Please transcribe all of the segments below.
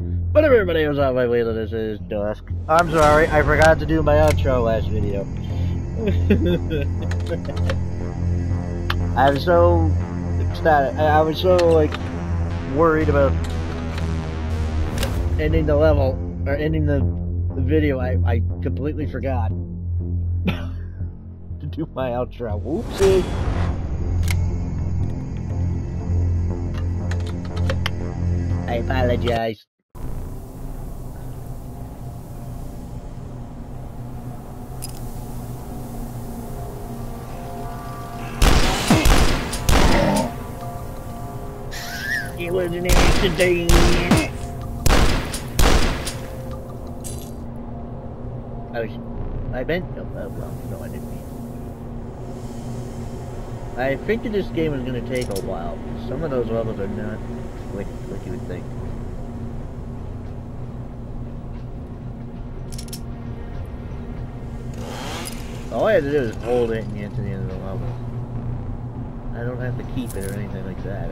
What up, everybody? What's up, my Leela? This is Dusk. I'm sorry, I forgot to do my outro last video. I'm so ecstatic. I was so, like, worried about ending the level, or ending the video. I completely forgot to do my outro. Whoopsie. I apologize. It was an accident. I meant no, no, I didn't mean. I think that this game is going to take a while. Some of those levels are not what you would think. All I have to do is hold it and get to the end of the level. I don't have to keep it or anything like that.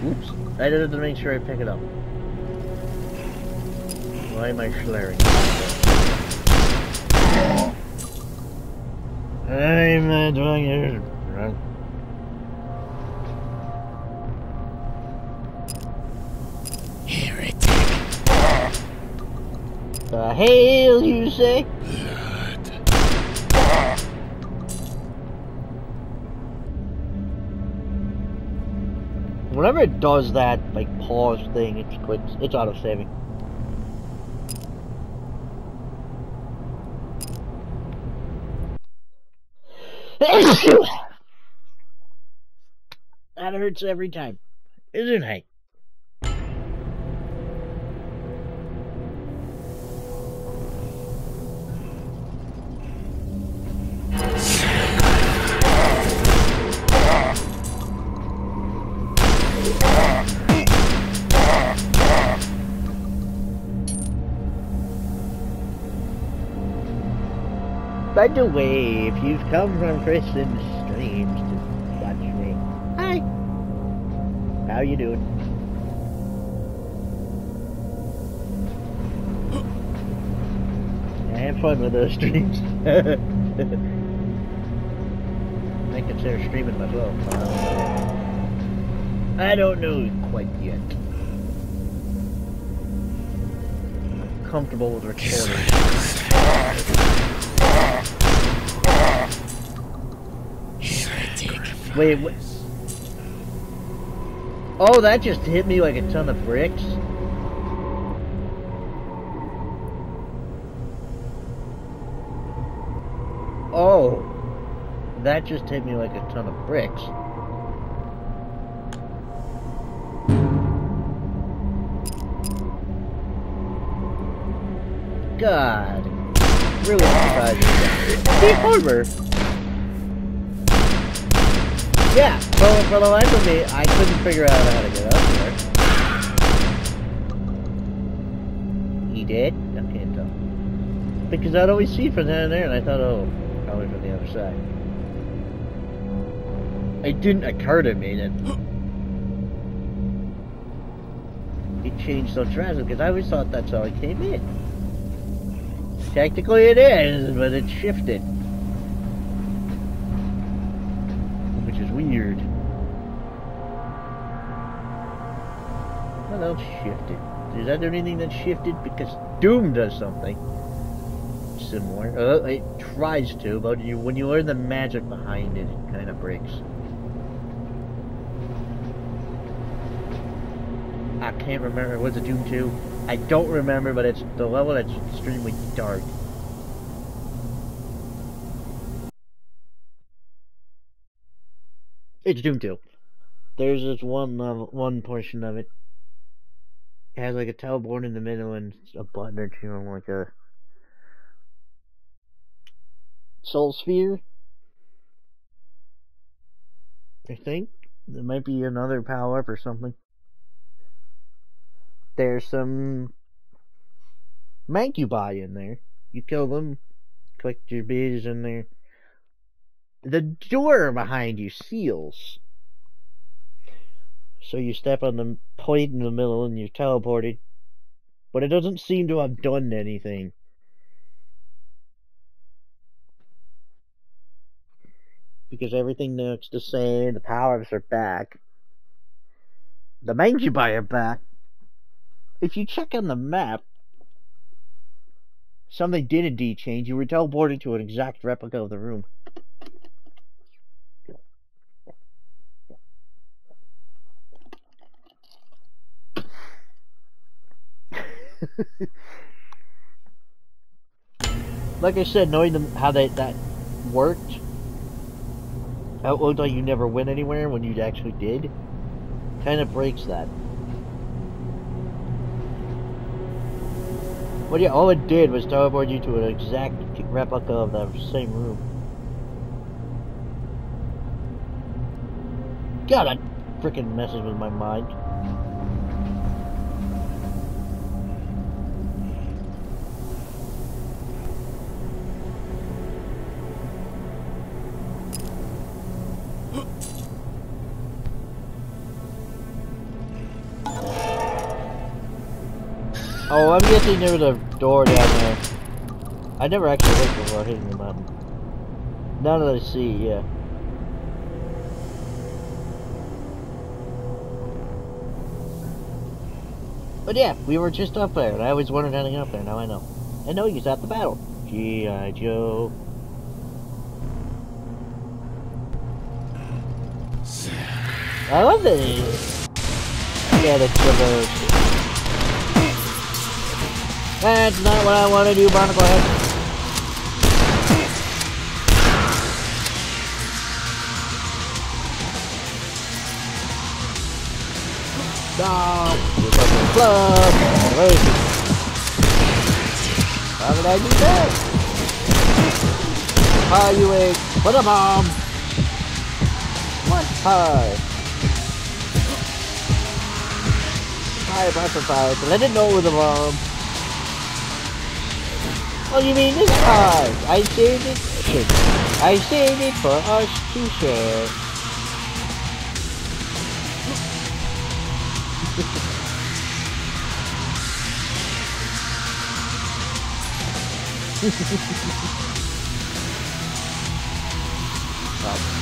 Oops. I just have to make sure I pick it up. Why am I slurring? I'm not doing it wrong. Heretic. The hell you say? Whenever it does that, like, pause thing, it quits. It's auto-saving. That hurts every time, isn't it? By the way, if you've come from Kristen's streams to watch me, hi! How you doing? I have fun with those streams. I consider streaming myself. I don't know quite yet. I'm comfortable with recording. Wait, what? Oh, that just hit me like a ton of bricks. Oh, that just hit me like a ton of bricks. God, really surprised me. Steve Harbor. Yeah, for the life of me, I couldn't figure out how to get up here. He did? I can't tell. Because I'd always see it from down there, and I thought, oh, probably from the other side. It didn't occur to me that it changed so drastically, because I always thought that's how it came in. Technically it is, but it shifted. Which is weird. What else shifted? Does that do anything that shifted? Because Doom does something similar. It tries to, but when you learn the magic behind it, it kind of breaks. I can't remember. Was it Doom 2? I don't remember, but it's the level that's extremely dark. It's Doom 2. There's this one portion of it. It has like a teleport in the middle and a button or two on like a soul sphere. I think there might be another power up or something. There's some Mancubi in there. You kill them, collect your bees in there. The door behind you seals. So you step on the point in the middle and you're teleported. But it doesn't seem to have done anything. Because everything looks the same, the powers are back. The mangy are back. If you check on the map, something did indeed change. You were teleported to an exact replica of the room. Like I said, knowing them how that worked, how it looked like you never went anywhere when you actually did, kind of breaks that. Well, yeah, all it did was teleport you to an exact replica of that same room. God, that freaking messes with my mind. Oh, I'm guessing there was a door down there. I never actually looked before hitting the button. Now that I see, yeah. But yeah, we were just up there, and I always wondered how to get up there. Now I know. I know he's at the battle. G.I. Joe. I love these. Yeah, that's reverse. That's not what I want to do, Barnacle Head. Stop! You're fucking club! How did I do that? Hi, you ate. Put a bomb! What? Hi. Hi, Butterfly. But I didn't know it was a bomb. Oh, you mean this time? I saved it. Shit. I saved it for us to share.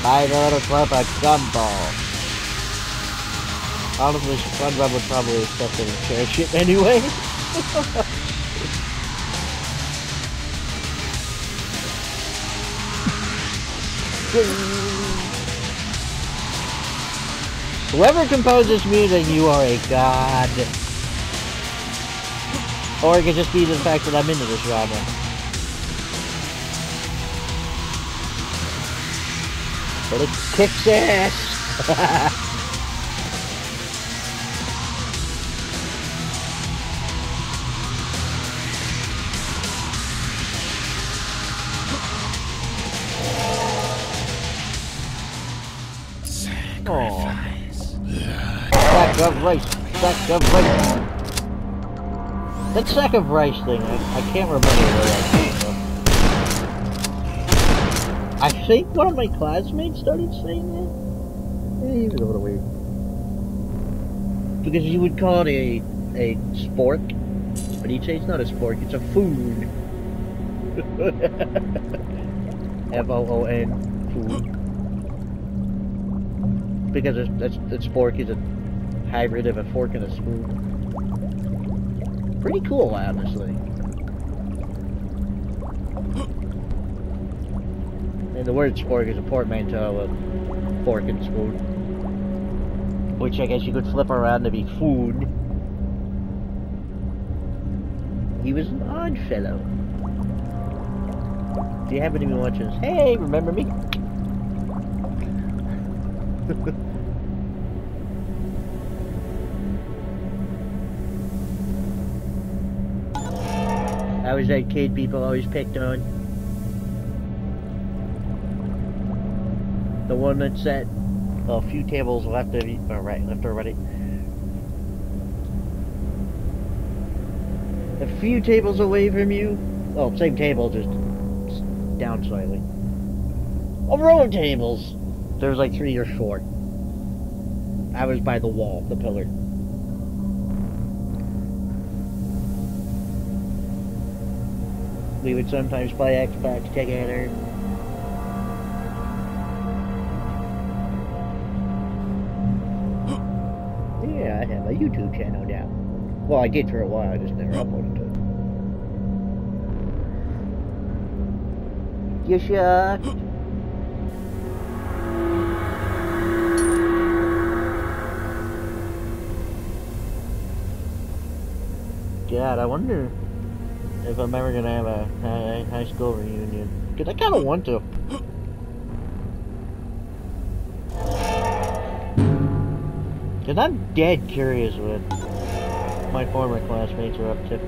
Buy the little club a gumball. Honestly, SpongeBob would probably accept it and share shit anyway. Whoever composed this music, you are a god. Or it could just be the fact that I'm into this genre. But it kicks ass! Sack of rice, sack of rice. That sack of rice thing, I can't remember where that came from. I think one of my classmates started saying that. He was a little weird. Because you would call it a spork, but he'd say it's not a spork, it's a food. F-O-O-N, food. Because that spork is a hybrid of a fork and a spoon. Pretty cool, honestly. And the word spork is a portmanteau of fork and spoon. Which I guess you could flip around to be food. He was an odd fellow. If you happen to be watching this, hey, remember me? I was that kid people always picked on. The one that sat a few tables left of you, or right, left or right. A few tables away from you. Well, same table, just down slightly. A row of tables. There was like 3 or 4. I was by the wall, the pillar. We would sometimes play Xbox together. Yeah, I have a YouTube channel now. Well, I did for a while, I just never uploaded to it. You shocked? God, I wonder if I'm ever gonna have a high school reunion. Because I kind of want to. Because I'm dead curious what my former classmates are up to.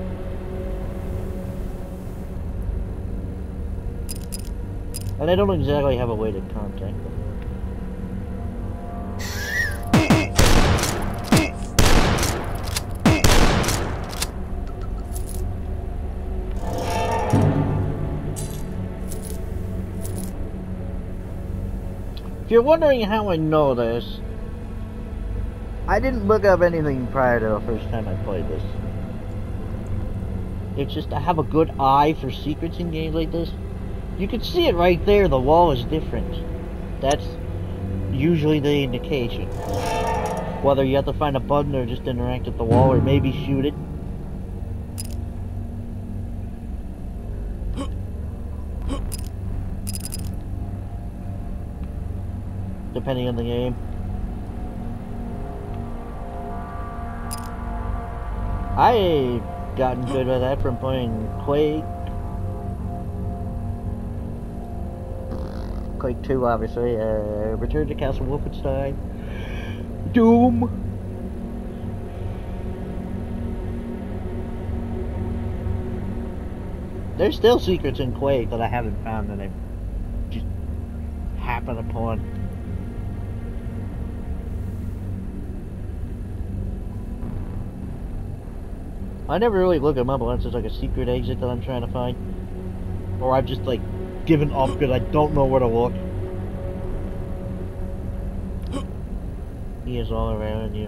And I don't exactly have a way to contact them. If you're wondering how I know this, I didn't look up anything prior to the first time I played this. It's just I have a good eye for secrets in games like this. You can see it right there, the wall is different. That's usually the indication. Whether you have to find a button or just interact with the wall or maybe shoot it. Depending on the game. I've gotten good at that from playing Quake. Quake 2, obviously. Return to Castle Wolfenstein. Doom. There's still secrets in Quake that I haven't found that I've just happened upon. I never really look them up unless it's like a secret exit that I'm trying to find. Or I've just like given up because I don't know where to look. He is all around you.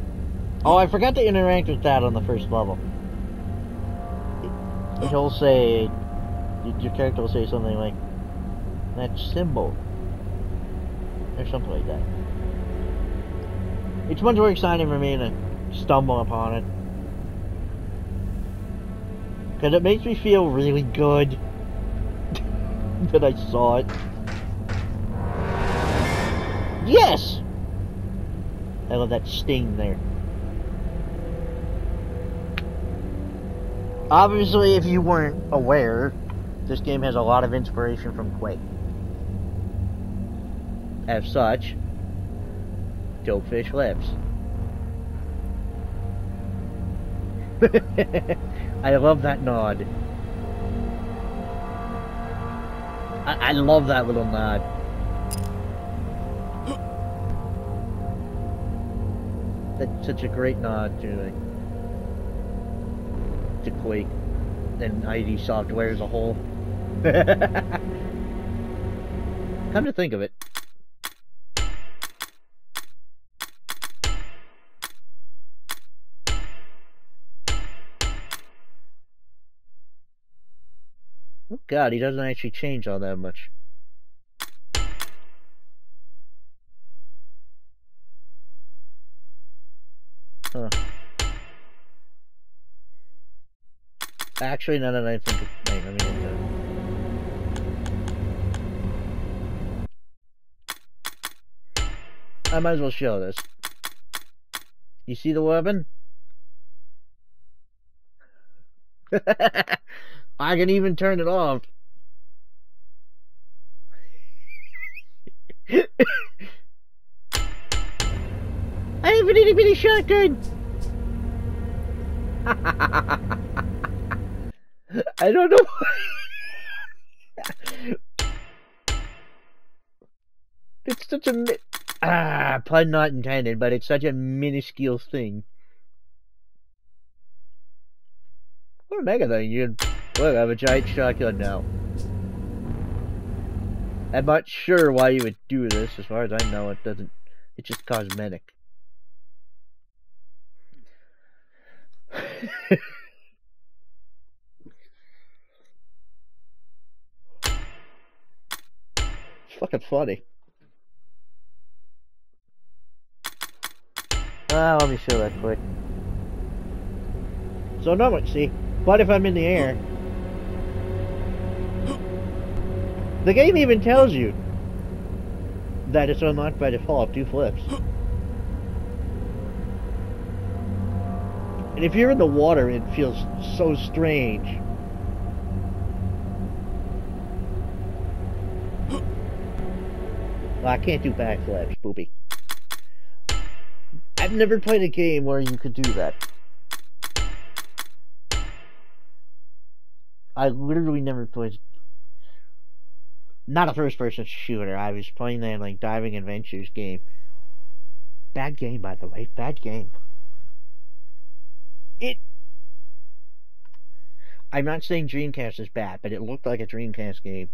Oh, I forgot to interact with that on the first level. He'll say, your character will say something like, that symbol. Or something like that. It's much more exciting for me to stumble upon it. Because it makes me feel really good that I saw it. Yes! I love that sting there. Obviously, if you weren't aware, this game has a lot of inspiration from Quake. As such, Dopfish lives. I love that nod. I love that little nod. That's such a great nod to Quake and ID Software as a whole. Come to think of it. Oh god, he doesn't actually change all that much. Huh. Actually, now that I think of... Wait, let me look at it. I might as well show this. You see the weapon? I can even turn it off. I have an itty bitty shotgun. I don't know why. It's such a pun not intended, but it's such a minuscule thing. What a mega thing, you look, I have a giant shotgun now. I'm not sure why you would do this, as far as I know, it's just cosmetic. It's fucking funny. Let me show that quick. So no, see, what if I'm in the air? The game even tells you that it's unlocked by default, 2 flips. And if you're in the water, it feels so strange. Well, I can't do backflips, boopy. I've never played a game where you could do that. I literally never played... Not a first-person shooter. I was playing that, like, Diving Adventures game. Bad game, by the way. Bad game. I'm not saying Dreamcast is bad, but it looked like a Dreamcast game.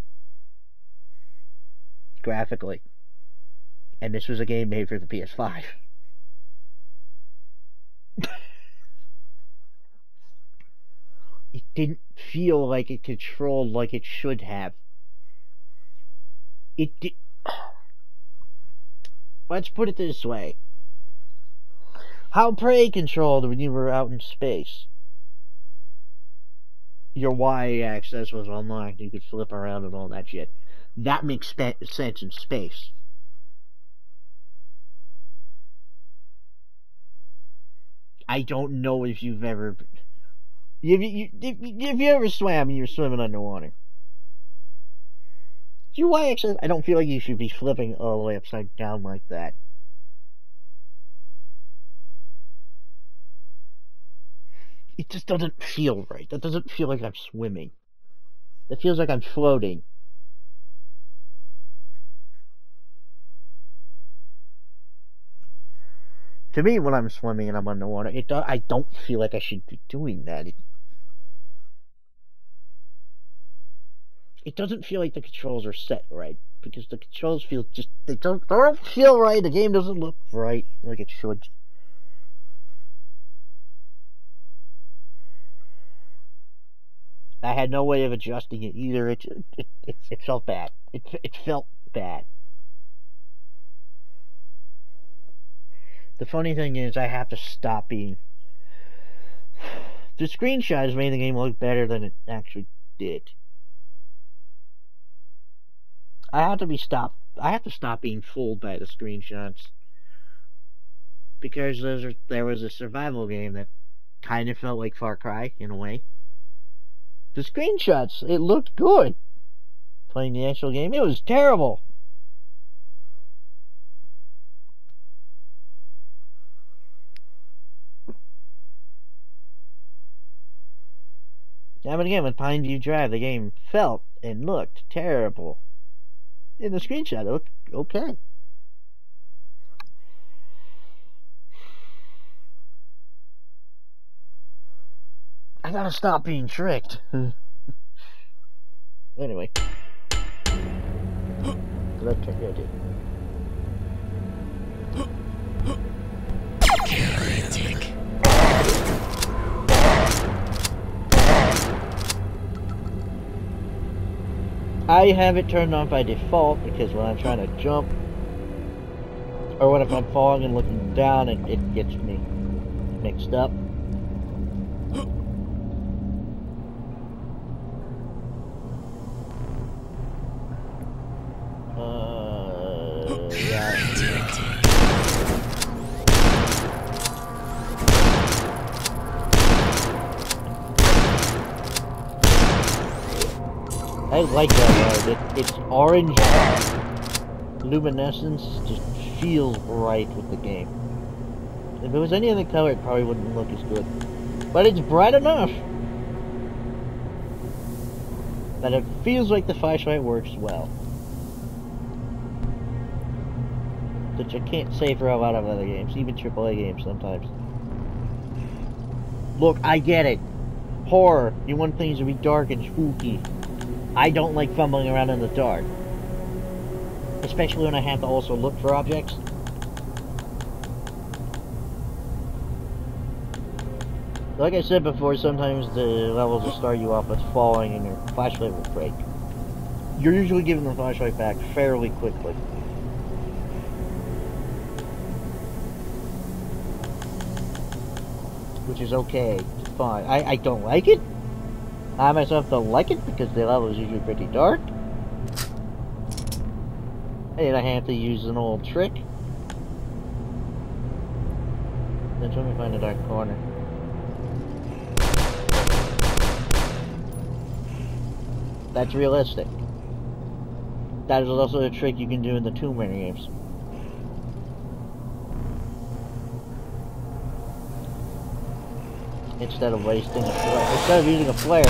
Graphically. And this was a game made for the PS5. It didn't feel like it controlled like it should have. It did. Let's put it this way. How Prey controlled when you were out in space. Your Y-axis was unlocked, you could flip around and all that shit. That makes sense in space. I don't know if you've ever... If you ever swam and you're swimming underwater. Your Y-axis, I don't feel like you should be flipping all the way upside down like that. It just doesn't feel right. That doesn't feel like I'm swimming. That feels like I'm floating. To me, when I'm swimming and I'm underwater, I don't feel like I should be doing that. It doesn't feel like the controls are set right, because the controls feel just, they don't feel right. The game doesn't look right like it should. I had no way of adjusting it either. It felt bad. It felt bad. The funny thing is, I have to stop being... The screenshots made the game look better than it actually did. I have to stop being fooled by the screenshots. Because there was a survival game that kind of felt like Far Cry, in a way. The screenshots, it looked good. Playing the actual game, it was terrible. Time and again, with Pineview Drive, the game felt and looked terrible. In the screenshot, it looked okay. I gotta stop being tricked. Anyway. Heretic. I have it turned on by default because when I'm trying to jump, or when if I'm falling and looking down, it gets me mixed up. Yeah. I like that mode. It's orange luminescence just feels right with the game. If it was any other color, it probably wouldn't look as good. But it's bright enough that it feels like the flashlight works well. Which I can't say for a lot of other games, even AAA games sometimes. Look, I get it. Horror, you want things to be dark and spooky. I don't like fumbling around in the dark. Especially when I have to also look for objects. Like I said before, sometimes the levels will start you off with falling and your flashlight will break. You're usually giving the flashlight back fairly quickly. Which is okay. It's fine. I don't like it. I myself don't like it because the level is usually pretty dark. And I have to use an old trick. Then let me find a dark corner. That's realistic. That is also a trick you can do in the Tomb Raider games. Instead of wasting a flare, instead of using a flare,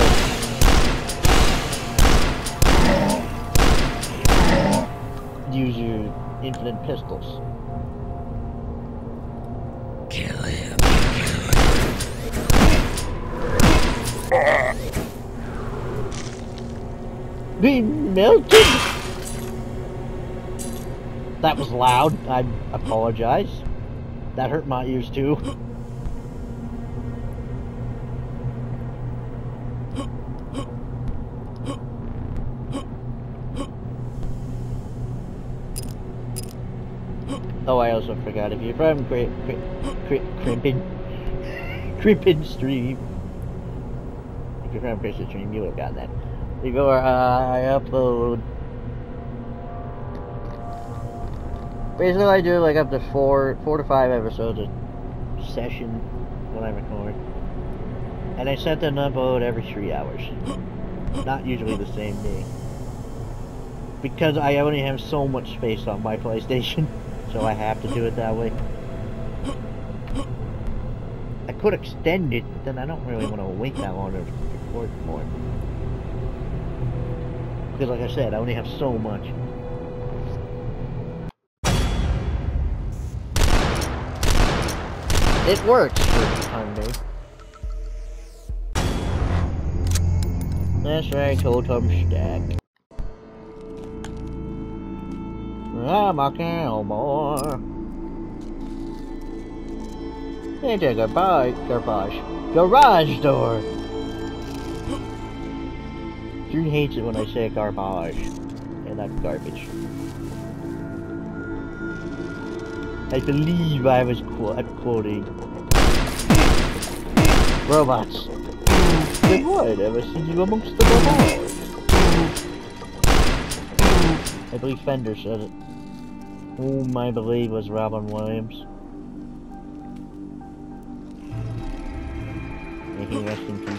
use your infinite pistols. Kill him. Be melted! That was loud. I apologize. That hurt my ears too. Oh, I also forgot, if you're from Crimpin Stream, if you're from Crimpin Stream, you would have gotten that. Before I upload, basically I do like up to four to 5 episodes a session when I record, and I set them to upload every 3 hours, not usually the same day, because I only have so much space on my PlayStation. So I have to do it that way. I could extend it, but then I don't really want to wait that long to record more. Because like I said, I only have so much. It works for the time being. That's right, totem stack. I'm a cowboy. Into a garage door. Drew hates it when I say garbage, and that's garbage. I believe I was quoting robots. Good what? Ever seen you amongst the robots? I believe Fender said it. Whom I believe was Robin Williams. May he rest in peace.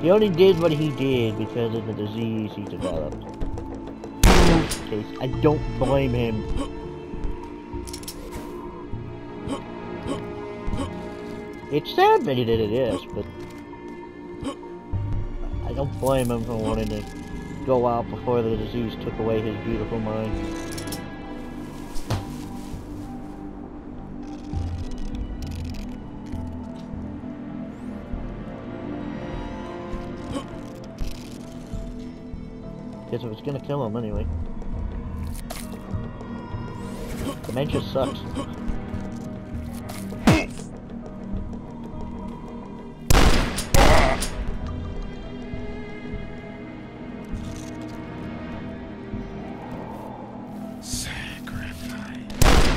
He only did what he did because of the disease he developed. In this case, I don't blame him. It's sad that he did it, yes, but I don't blame him for wanting to go out before the disease took away his beautiful mind. Guess it was gonna kill him anyway. Dementia sucks.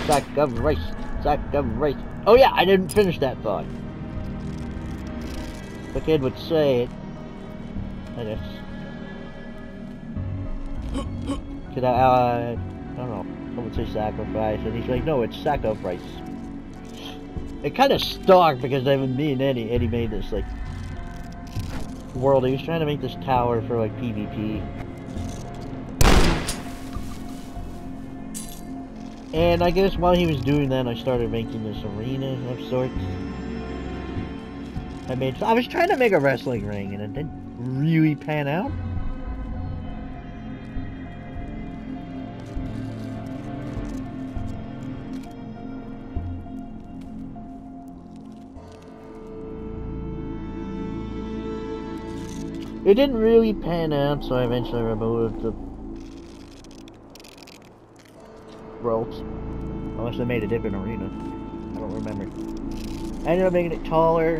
Sack of rice. Oh yeah, I didn't finish that thought. The kid would say it. I guess. Could I don't know. Someone would say sacrifice, and he's like, no, it's sack of rice. It kind of stuck because me and Eddie made this like world. He was trying to make this tower for like PvP. And I guess while he was doing that, I started making this arena of sorts. I was trying to make a wrestling ring, and it didn't really pan out. It didn't really pan out, so I eventually removed the ropes. Unless they made a different arena. I don't remember. I ended up making it taller.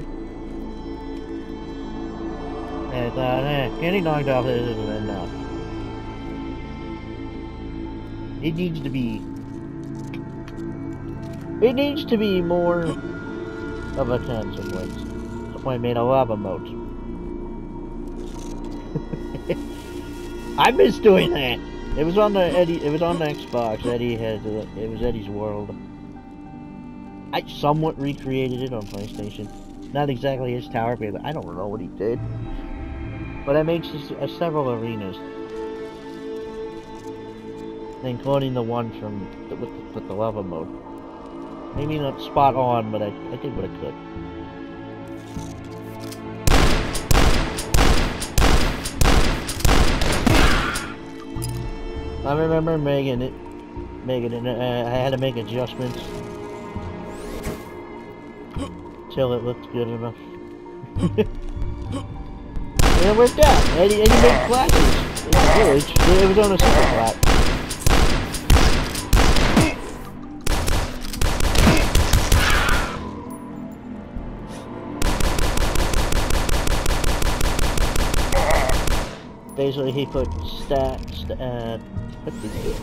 And I thought, getting knocked off this isn't enough. It needs to be... It needs to be more of a consequence. So I made a lava moat. I miss doing that. It was on the Eddie. It was on the Xbox. Eddie had. It was Eddie's World. I somewhat recreated it on PlayStation. Not exactly his tower, but I don't know what he did. But I made several arenas, including the one from with the lava mode. Maybe not spot on, but I did what I could. I remember making it. I had to make adjustments till it looked good enough. And it worked out. Eddie made flashes in the village. It was on a super flat. Basically, he put what did he do?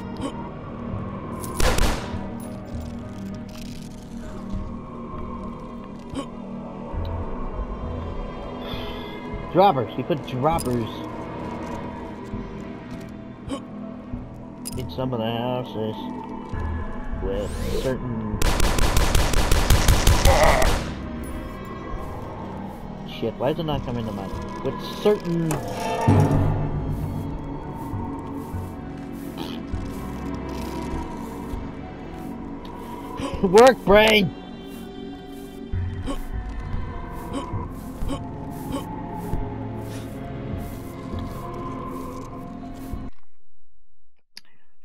Droppers. He put droppers in some of the houses with certain... Shit, why is it not coming to mind? With certain... Work, brain!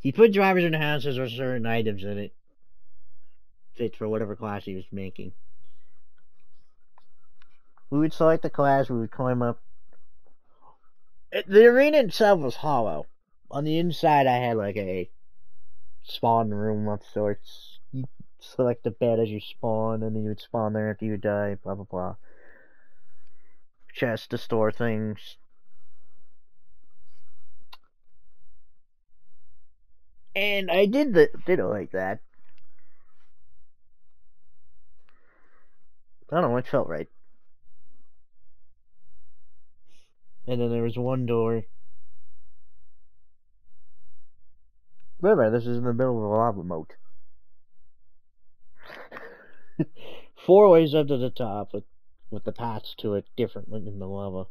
He put drivers in houses with certain items in it. Fit for whatever class he was making. We would select the class, we would climb up. The arena itself was hollow. On the inside I had like a spawn room of sorts. You select the bed as you spawn, and then you would spawn there after you die, blah blah blah. Chest to store things. And I did it like that. I don't know, it felt right. And then there was one door. Remember, this is in the middle of a lava moat. 4 ways up to the top with the paths to it different in the lava.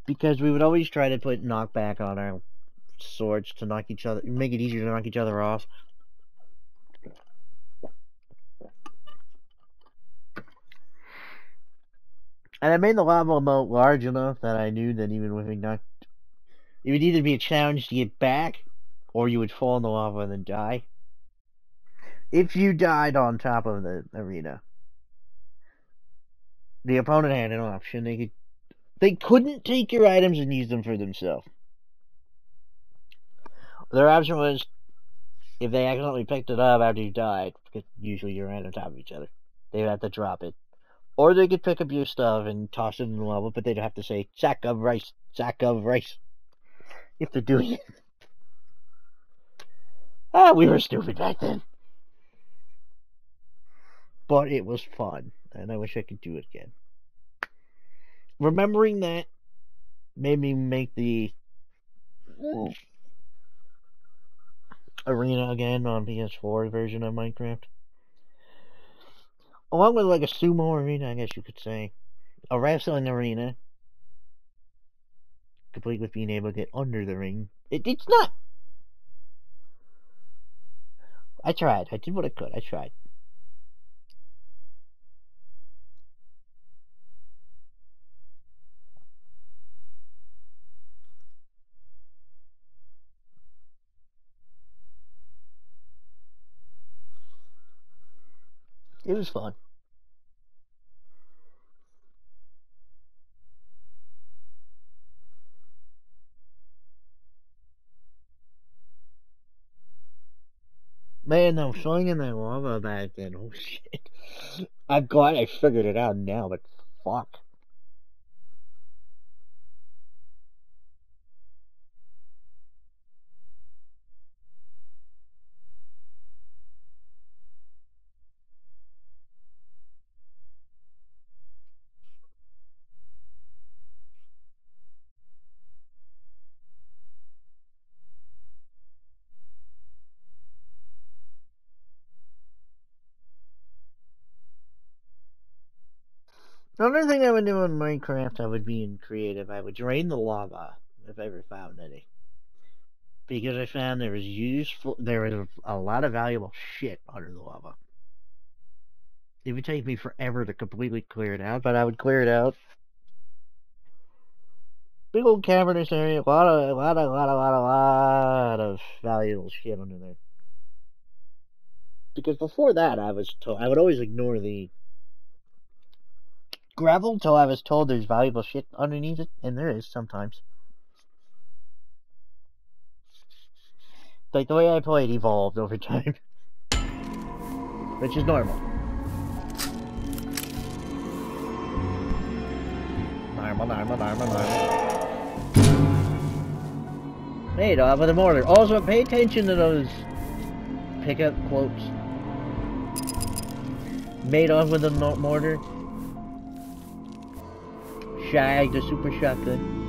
Because we would always try to put knockback on our swords to knock each other, make it easier to knock each other off. And I made the lava moat large enough that I knew that even when we knocked, it would either be a challenge to get back, or you would fall in the lava and then die. If you died on top of the arena, the opponent had an option. They couldn't take your items and use them for themselves. Their option was, if they accidentally picked it up after you died, because usually you're right on top of each other, they would have to drop it. Or they could pick up your stuff and toss it in the lava, but they'd have to say, sack of rice, if they're doing it. We were stupid back then. But it was fun, and I wish I could do it again. Remembering that made me make the arena again on PS4 version of Minecraft. Along with like a sumo arena, I guess you could say. A wrestling arena. Complete with being able to get under the ring. It's not. I tried. I did what I could. I tried. It was fun. Man, no, swinging that lava back then, oh shit. I'm glad I figured it out now, but fuck. Another thing I would do in Minecraft, I would be in creative. I would drain the lava, if I ever found any. Because I found there was a lot of valuable shit under the lava. It would take me forever to completely clear it out, but I would clear it out. Big old cavernous area, a lot of valuable shit under there. Because before that, I would always ignore the gravel till I was told there's valuable shit underneath it, and there is sometimes. Like the way I played evolved over time, which is normal. Normal. Made off with a mortar. Also, pay attention to those pickup quotes. Made off with a mortar. Shagged a super shotgun.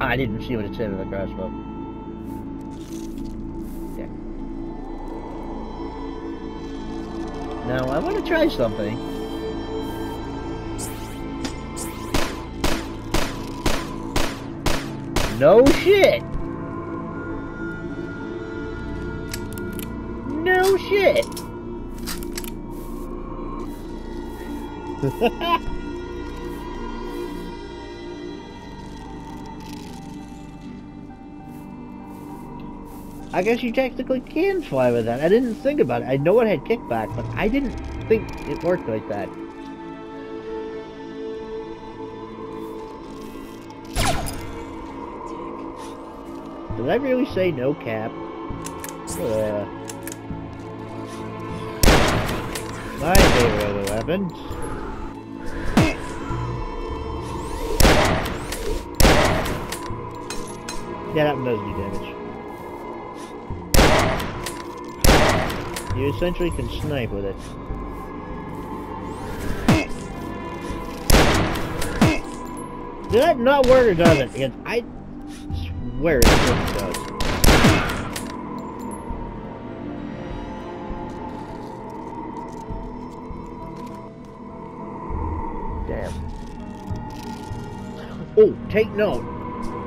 I didn't see what it said in the crossbow. Yeah. Now, I want to try something. No shit! No shit! I guess you technically can fly with that. I didn't think about it. I know it had kickback, but I didn't think it worked like that. Did I really say no cap? Yeah. My favorite other weapon. Yeah, that one does do damage. You essentially can snipe with it. Did that not work or does it? Because I swear it does. Damn. Oh, take note.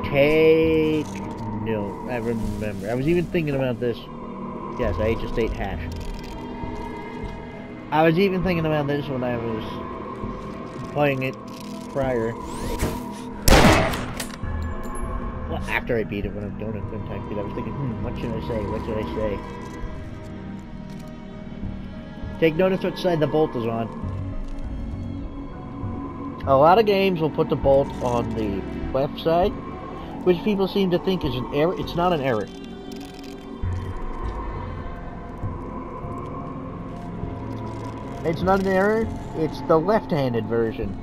Take note. I remember. I was even thinking about this. Yes, I just ate hash. I was even thinking about this when I was playing it prior. Well, after I beat it, when I was doing it, I was thinking, what should I say? What should I say? Take notice what side the bolt is on. A lot of games will put the bolt on the left side, which people seem to think is an error. It's not an error. It's not an error, it's the left-handed version.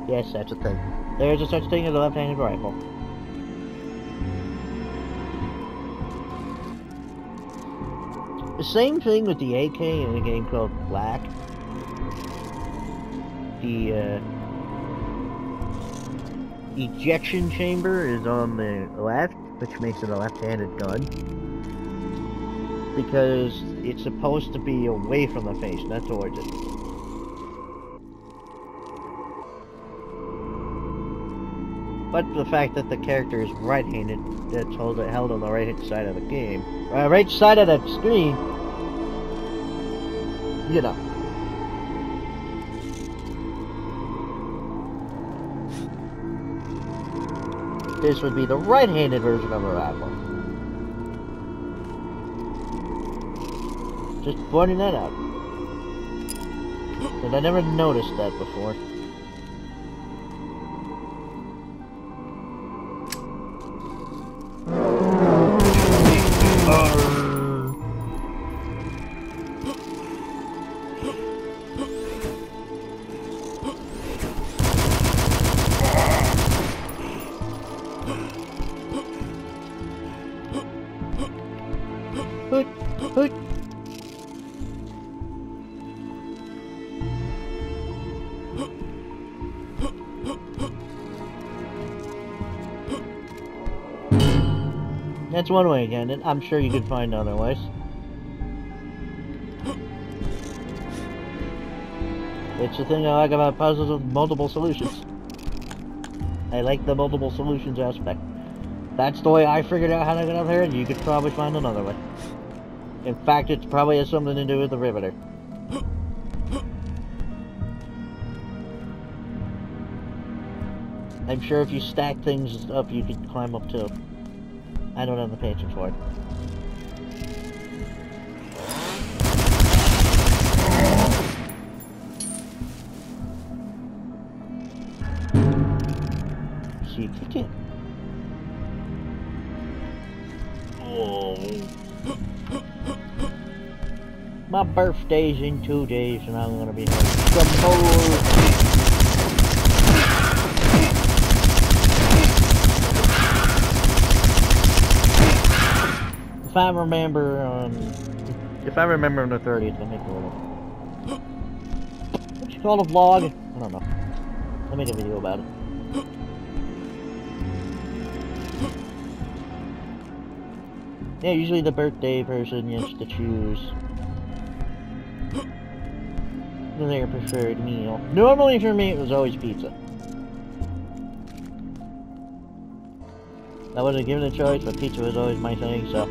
Yes, that's a thing. There's a such thing as a left-handed rifle. The same thing with the AK in a game called Black. The ejection chamber is on the left, which makes it a left-handed gun. Because it's supposed to be away from the face, not towards it. But the fact that the character is right-handed, that's held on the right side of the game, right side of the screen, you know. This would be the right-handed version of a rifle. Just pointing that out. Because I never noticed that before. That's one way again, and I'm sure you could find other ways. It's the thing I like about puzzles with multiple solutions. I like the multiple solutions aspect. That's the way I figured out how to get up here, and you could probably find another way. In fact, it probably has something to do with the riveter. I'm sure if you stack things up, you could climb up too. I don't have the patience for it. See, oh. My birthday's in 2 days, and I'm gonna be having some more. If I remember on the 30th, I'll make a little. What you call a vlog? I don't know. I'll make a video about it. Yeah, usually the person gets to choose their preferred meal. Normally for me, it was always pizza. I wasn't given a choice, but pizza was always my thing, so.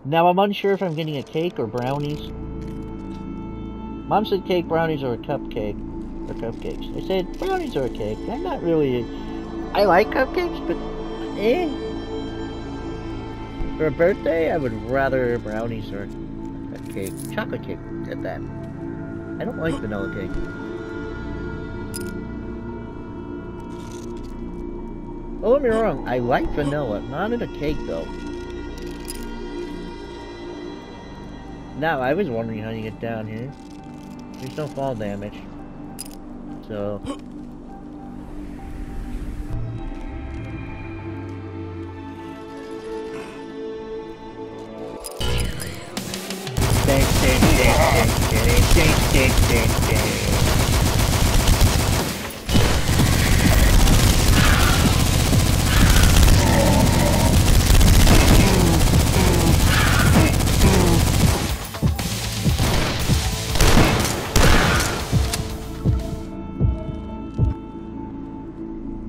Now I'm unsure if I'm getting a cake or brownies. Mom said cake, brownies, or a cupcake. Or cupcakes. I said brownies or a cake. I'm not really... I like cupcakes, but... For a birthday, I would rather brownies or a cake. Chocolate cake, at that. I don't like vanilla cake. Don't get me wrong, I like vanilla. Not in a cake, though. Now, I was wondering how you get down here. There's no fall damage. So...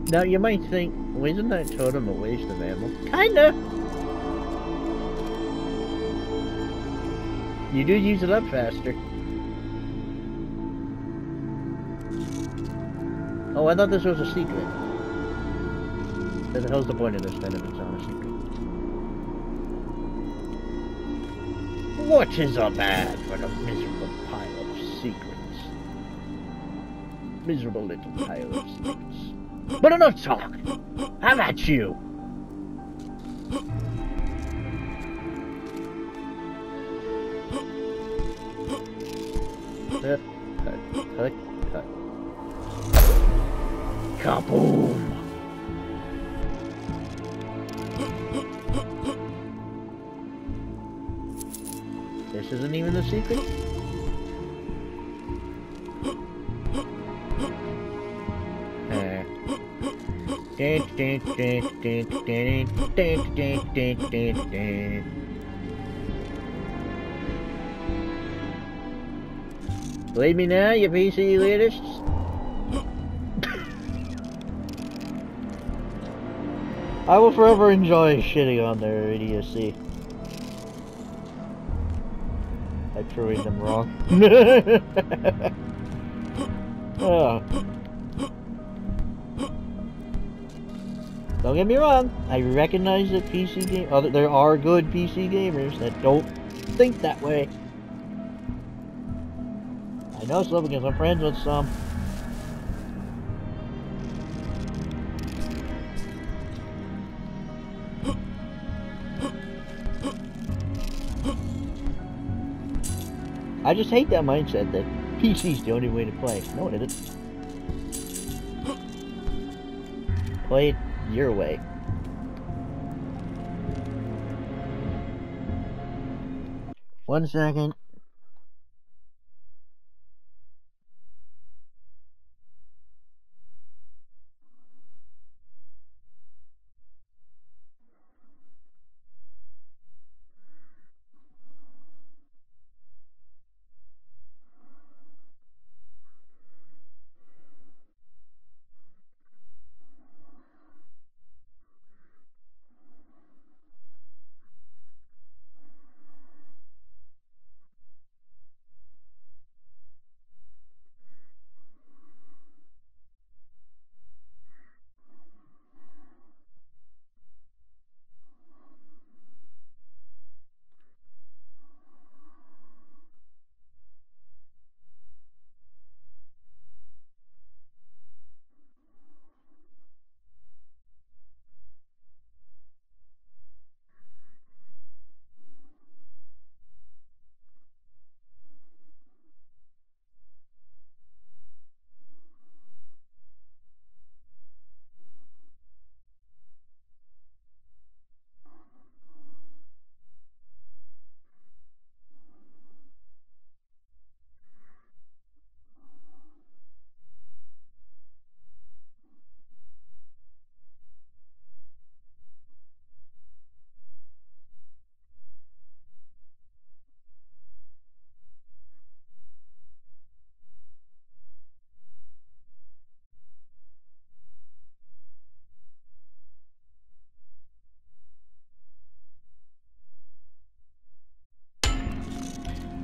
Now you might think, well, isn't that totem a waste of ammo? Kinda! You do use it up faster. Oh, I thought this was a secret. What the hell's the point of this then if it's not a secret? What is a man but a miserable pile of secrets? Miserable little pile of secrets. But enough talk! How about you? Cut, cut, cut. Kaboom! This isn't even the secret? Believe me now, you PC elitists? I will forever enjoy shitting on their idiocy. By proving them wrong. Oh. Don't get me wrong, I recognize that there are good PC gamers that don't think that way. I know some because I'm friends with some. I just hate that mindset that PC's the only way to play. No, it isn't. Play it your way. One second.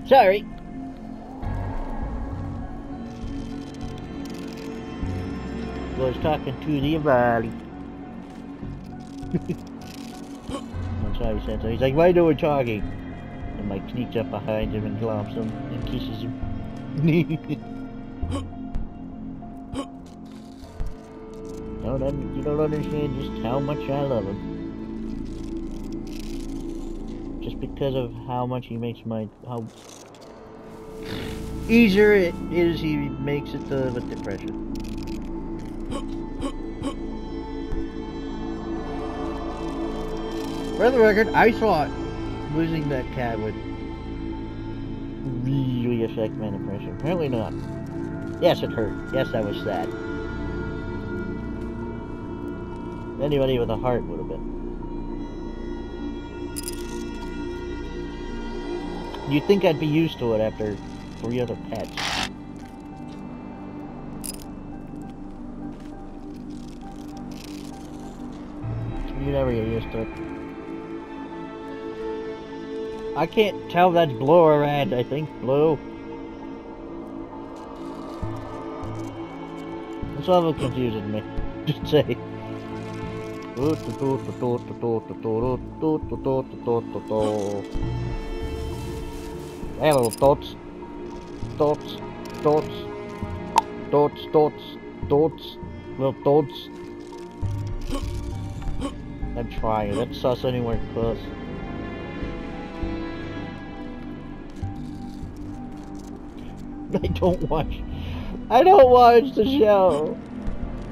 Sorry. Was talking to the body. I'm sorry, he said so. He's like, why are we talking? And Mike sneaks up behind him and glomps him and kisses him. You don't understand just how much I love him. Just because of how much he makes how easier it is he makes it to live with depression. For the record, I thought losing that cat would really affect my depression. Apparently not. Yes, it hurt. Yes, I was sad. Anybody with a heart would have been. You'd think I'd be used to it after 3 other pets. You never get used to it. I can't tell if that's blue or red. I think blue. That's all that confuses me. Just say. Hey, little dots. Dots. Dots. Dots. Dots. Dots. Little dots. I'm trying. Let's sus anywhere close. I don't watch the show.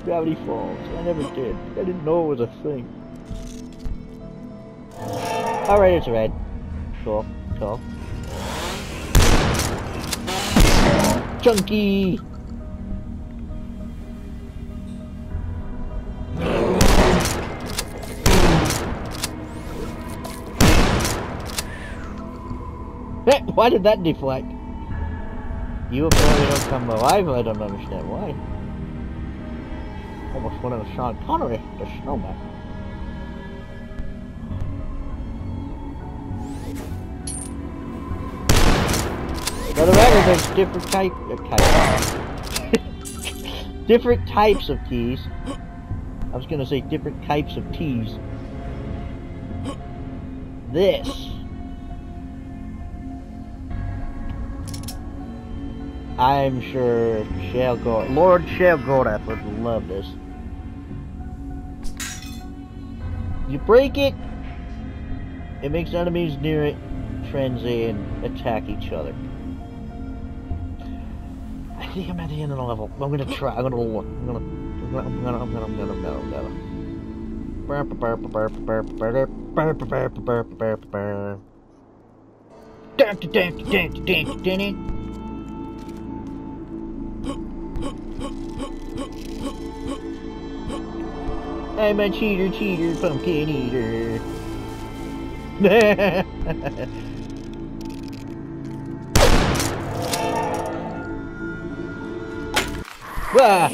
Gravity Falls. I never did. I didn't know it was a thing. Alright, it's red. Cool. Cool. Chunky! Why did that deflect? You apparently don't come alive, I don't understand why. Almost one of the Sean Connery, the snowman. For the record, there's different type. different types of teas. I was gonna say different types of teas. This. I'm sure Lord Shelgordath would love this. You break it, it makes enemies near it frenzy and attack each other. I think I'm at the end of the level. I'm gonna try. I'm gonna look. I'm gonna. I'm a cheater, pumpkin eater. Ah.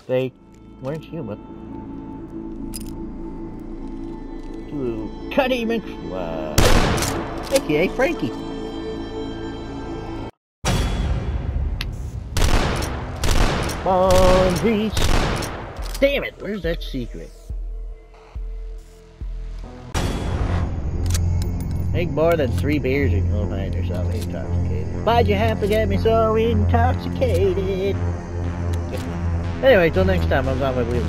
They weren't human. To Cuddy McFly. AKA Frankie. On reach. Damn it, where's that secret? Take more than 3 beers in your mind or something intoxicated. Why'd you have to get me so intoxicated? Anyway, till next time, I'm on my wheels.